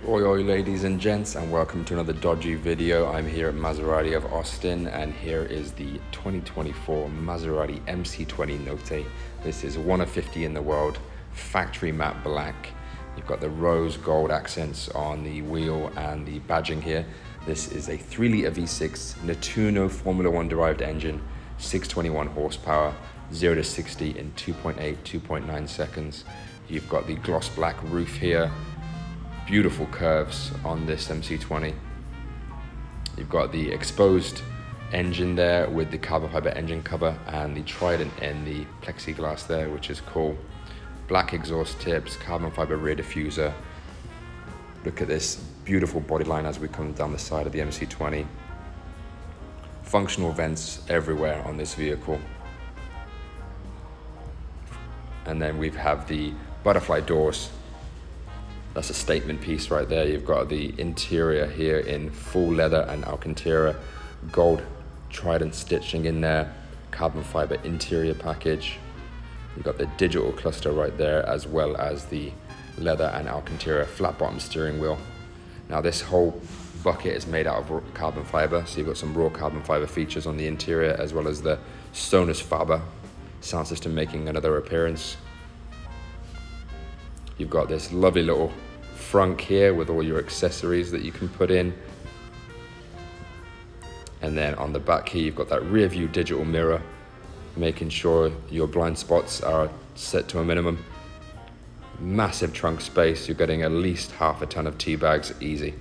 Oi oi ladies and gents, and welcome to another dodgy video. I'm here at Maserati of Austin, and here is the 2024 Maserati MC20 Notte. This is one of 50 in the world, factory matte black. You've got the rose gold accents on the wheel and the badging here. This is a 3-litre V6 Nettuno Formula 1 derived engine, 621 horsepower, 0 to 60 in 2.9 seconds. You've got the gloss black roof here. Beautiful curves on this MC20. You've got the exposed engine there with the carbon fiber engine cover and the trident in the plexiglass there, which is cool. Black exhaust tips, carbon fiber rear diffuser. Look at this beautiful body line as we come down the side of the MC20. Functional vents everywhere on this vehicle. And then we have the butterfly doors. That's a statement piece right there. You've got the interior here in full leather and Alcantara, gold trident stitching in there, carbon fiber interior package. You've got the digital cluster right there, as well as the leather and Alcantara flat bottom steering wheel. Now this whole bucket is made out of carbon fiber, so you've got some raw carbon fiber features on the interior, as well as the Sonus Faber sound system making another appearance. You've got this lovely little frunk here with all your accessories that you can put in. And then on the back here, you've got that rear view digital mirror, making sure your blind spots are set to a minimum. Massive trunk space. You're getting at least half a ton of tea bags easy.